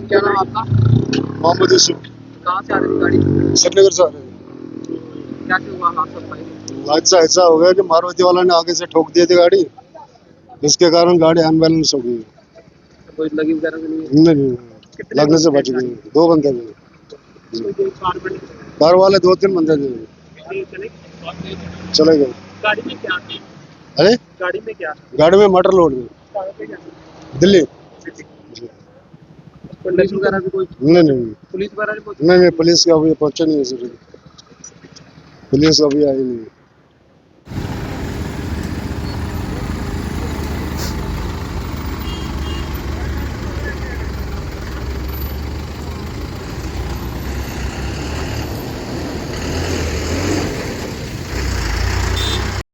क्या नाम आपका? मोहम्मद यूसुफ। कहाँ से आ रही थी गाड़ी? श्रीनगर से आ रहे हैं। क्या क्या हुआ हादसा भाई? हादसा ऐसा हो गया कि मारुति वाला ने आगे से ठोक दी थी गाड़ी, जिसके कारण गाड़ी अनबैलेंस हो गई। कोई लगी वगैरह तो नहीं है? नहीं, लगने से बच गई। 2 बंदे थे, कोई कार में कार वाले 2-3 बंदे थे, चले गए। गाड़ी में क्या था? अरे गाड़ी में क्या था? गाड़ी में मटर लोड थी, कहाँ पे क्या था? दिल्ली। पुलिस वगैरह भी कोई? नहीं, पुलिस वगैरह भी पहुंची? नहीं, पुलिस का अभी पहुंचा नहीं है सर, पुलिस अभी आई नहीं।